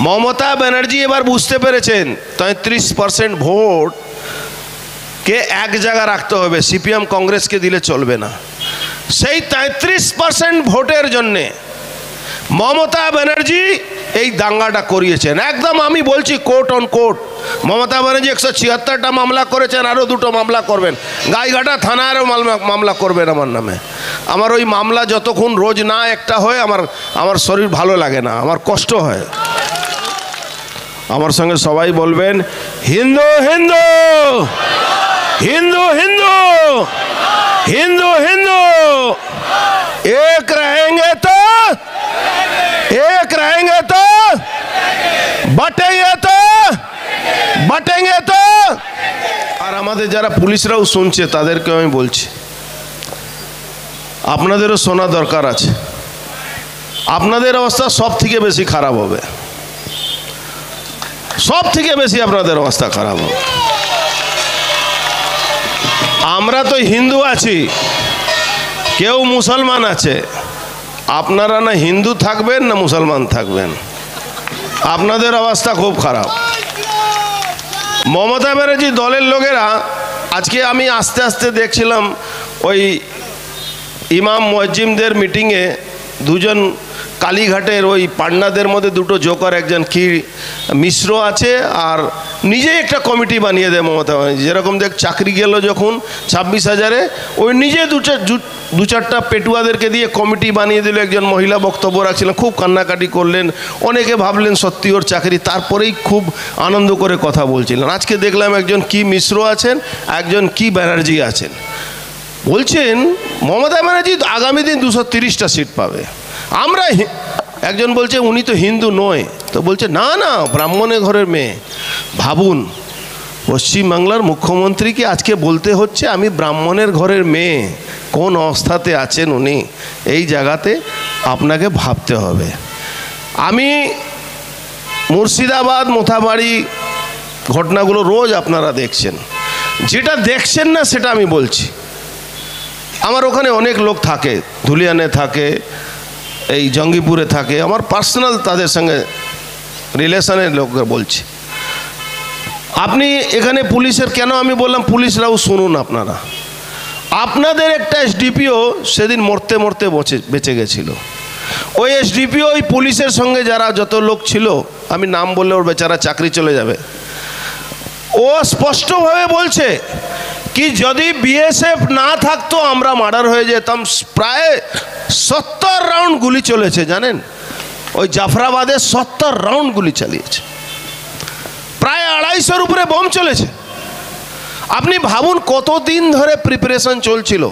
মমতা ব্যানার্জি এবার বুঝতে পেরেছেন 33% ভোট কে এক জায়গা রাখতে হবে, সিপিএম কংগ্রেসকে দিলে চলবে না। সেই 33% ভোটের জন্যে মমতা ব্যানার্জি এই দাঙ্গাটা করিয়েছেন। একদম আমি বলছি court on court. Mamata Banerjee 176টা মামলা করেছেন, আরও 2টো মামলা করবেন, গাইঘাটা থানারও মামলা করবেন আমার নামে। আমার ওই মামলা যতক্ষণ রোজ না একটা হয় আমার শরীর ভালো লাগে না, আমার কষ্ট হয়। আমার সঙ্গে সবাই বলবেন হিন্দু হিন্দু হিন্দু হিন্দু হিন্দু হিন্দু एक रहेंगे तो बटेंगे तो। আর আমাদের যারা পুলিশরাও শুনছে তাদেরকে আমি বলছি, আপনাদেরও শোনা দরকার আছে। আপনাদের অবস্থা সব থেকে বেশি খারাপ হবে, সব থেকে বেশি আপনাদের অবস্থা খারাপ হবে। আমরা তো হিন্দু আছি, কেউ মুসলমান আছে। আপনারা না হিন্দু থাকবেন না মুসলমান থাকবেন, আপনাদের অবস্থা খুব খারাপ। মমতা ব্যানার্জি দলের লোকেরা আজকে আমি আস্তে আস্তে দেখছিলাম ওই ইমাম মুয়াজ্জিমদের মিটিংয়ে দুজন কালীঘাটের ওই পান্ডাদের মধ্যে দুটো জোকার, একজন কি মিশ্র আছে আর নিজেই একটা কমিটি বানিয়ে দেয় মমতা ব্যানার্জি। যেরকম দেখ চাকরি গেল যখন 26,000-এ, ওই নিজে দু চারটা পেটুয়াদেরকে দিয়ে কমিটি বানিয়ে দিল। একজন মহিলা বক্তব্য রাখছিলেন, খুব কান্নাকাটি করলেন, অনেকে ভাবলেন সত্যি ওর চাকরি, তারপরেই খুব আনন্দ করে কথা বলছিলেন। আজকে দেখলাম একজন কি মিশ্র আছেন, একজন কি ব্যানার্জি আছেন, বলছেন মমতা ব্যানার্জি আগামী দিন 230টা সিট পাবে। আমরা একজন বলছে উনি তো হিন্দু নয়, তো বলছে না না ব্রাহ্মণের ঘরের মেয়ে। ভাবুন, পশ্চিমবাংলার মুখ্যমন্ত্রীকে আজকে বলতে হচ্ছে আমি ব্রাহ্মণের ঘরের মেয়ে, কোন অবস্থাতে আছেন উনি। এই জায়গাতে আপনাকে ভাবতে হবে। আমি মুর্শিদাবাদ মোথাবাড়ি ঘটনাগুলো রোজ আপনারা দেখছেন, যেটা দেখছেন না সেটা আমি বলছি। আমার ওখানে অনেক লোক থাকে, ধুলিয়ানে থাকে, এই জঙ্গিপুরে থাকে, আমার পার্সোনাল তাদের সঙ্গে রিলেশনের লোককে বলছি। আপনি এখানে পুলিশের, কেন আমি বললাম পুলিশরাও শুনুন আপনারা, আপনাদের একটা এসডিপিও সেদিন মরতে মরতে বেঁচে গেছিল। ওই এসডিপিও ওই পুলিশের সঙ্গে যারা যত লোক ছিল, আমি নাম বললে ওর বেচারা চাকরি চলে যাবে, ও স্পষ্টভাবে বলছে কি যদি বিএসএফ না থাকতো আমরা মার্ডার হয়ে যেতাম। প্রায় 70 রাউন্ড গুলি চলেছে জানেন, ওই জাফরাবাদে 70 রাউন্ড গুলি চালিয়েছে, প্রায় 250-এর উপরে বোম চলেছে। আপনি ভাবুন কতদিন ধরে প্রিপারেশন চলছিল।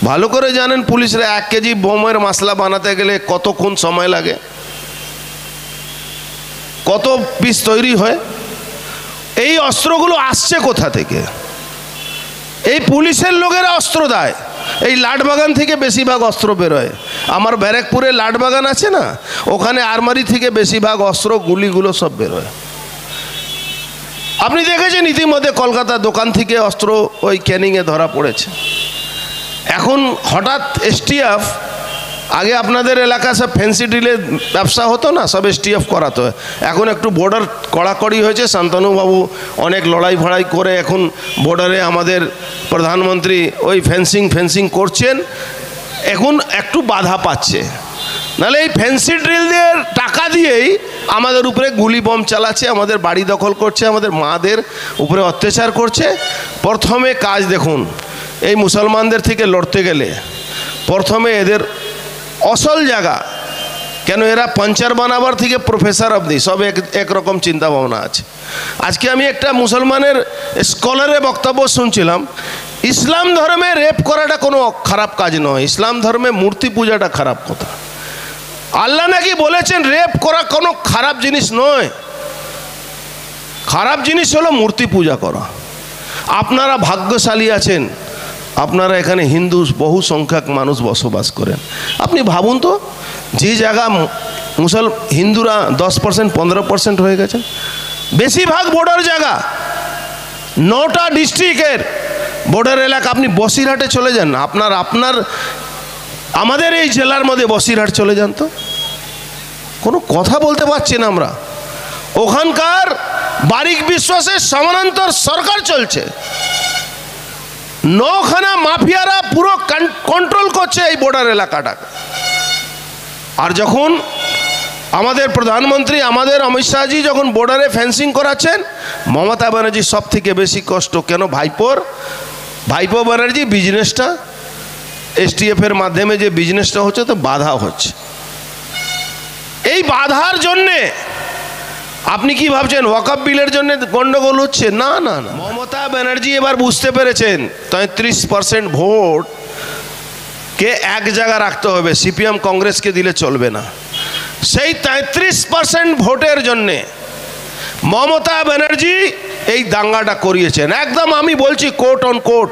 ভালো করে জানেন পুলিশরা 1 কেজি বোমের মশলা বানাতে গেলে কতক্ষণ সময় লাগে, কত পিস তৈরি হয়। এই অস্ত্রগুলো আসছে কোথা থেকে? এই পুলিশের লোকেরা অস্ত্র দেয়। এই লাটবাগান থেকে বেশিরভাগ অস্ত্র বেরোয়। আমার ব্যারাকপুরে লাটবাগান আছে না, ওখানে আরমারি থেকে বেশিরভাগ অস্ত্র গুলিগুলো সব বেরোয়। আপনি দেখেছেন ইতিমধ্যে কলকাতা দোকান থেকে অস্ত্র ওই ক্যানিংয়ে ধরা পড়েছে। এখন হঠাৎ এসটিএফ, আগে আপনাদের এলাকা সব ফ্যান্সি ডিলে ব্যবসা হতো না, সব এসটিএফ করাতো। এখন একটু বর্ডার কড়াকড়ি হয়েছে, শান্তনুবাবু অনেক লড়াই ফড়াই করে এখন বর্ডারে আমাদের প্রধানমন্ত্রী ওই ফেন্সিং করছেন, এখন একটু বাধা পাচ্ছে। নাহলে এই ফ্যান্সি ড্রিল দিয়ে টাকা দিয়েই আমাদের উপরে গুলি বম চালাচ্ছে, আমাদের বাড়ি দখল করছে, আমাদের মাদের উপরে অত্যাচার করছে। প্রথমে কাজ দেখুন, এই মুসলমানদের থেকে লড়তে গেলে প্রথমে এদের আসল জায়গা, কেন এরা পাঞ্চার বানাবার থেকে প্রফেসর অবধি সব একরকম চিন্তা ভাবনা আছে। আজকে আমি একটা মুসলমানের স্কলারের বক্তব্য শুনছিলাম, ইসলাম ধর্মে রেপ করাটা কোনো খারাপ কাজ নয়, ইসলাম ধর্মে মূর্তি পূজাটা খারাপ কথা। আল্লাহ নাকি বলেছেন রেপ করা কোনো খারাপ জিনিস নয়, খারাপ জিনিস হলো মূর্তি পূজা করা। আপনারা ভাগ্যশালী আছেন, আপনারা এখানে হিন্দু বহু সংখ্যক মানুষ বসবাস করেন। আপনি ভাবুন তো, যে জায়গা হিন্দুরা 10% 15% হয়ে গেছে, বেশিরভাগ বর্ডার জায়গা, 9টা ডিস্ট্রিক্টের বর্ডার এলাকা। আপনি বসিরহাটে চলে যান না, আপনার আমাদের এই জেলার মধ্যে বসিরহাট চলে যান তো, কোনো কথা বলতে পারছি না আমরা। ওখানকার বারিক বিশ্বাসের সমানান্তর সরকার চলছে, 9খানা মাফিয়ারা পুরো কন্ট্রোল করছে এই বর্ডার এলাকাটাকে। আর যখন আমাদের প্রধানমন্ত্রী, আমাদের অমিত শাহজি যখন বর্ডারে ফেন্সিং করাচ্ছেন, মমতা ব্যানার্জি সব থেকে বেশি কষ্ট। কেন? ভাইপো ব্যানার্জি বিজনেসটা STF এর মাধ্যমে যে বিজনেসটা হচ্ছে তো বাধা হচ্ছে। এই বাধার জন্যে আপনি কি ভাবছেন ওয়াকফ বিলের জন্য গন্ডগোল হচ্ছে? না না না, মমতা ব্যানার্জি এবার বুঝতে পেরেছেন 33% ভোট কে এক জায়গা রাখতে হবে, CPM কংগ্রেসকে দিলে চলবে না। সেই 33% ভোটের জন্যে মমতা ব্যানার্জি এই দাঙ্গাটা করিয়েছেন। একদম আমি বলছি court on court.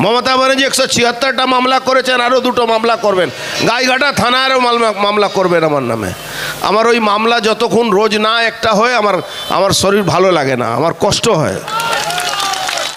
Mamata Banerjee 176টা মামলা করেছেন, আরও 2টো মামলা করবেন। গাইঘাটা থানারও মামলা করবেন আমার নামে। আমার ওই মামলা যতক্ষণ রোজ না একটা হয় আমার শরীর ভালো লাগে না, আমার কষ্ট হয়।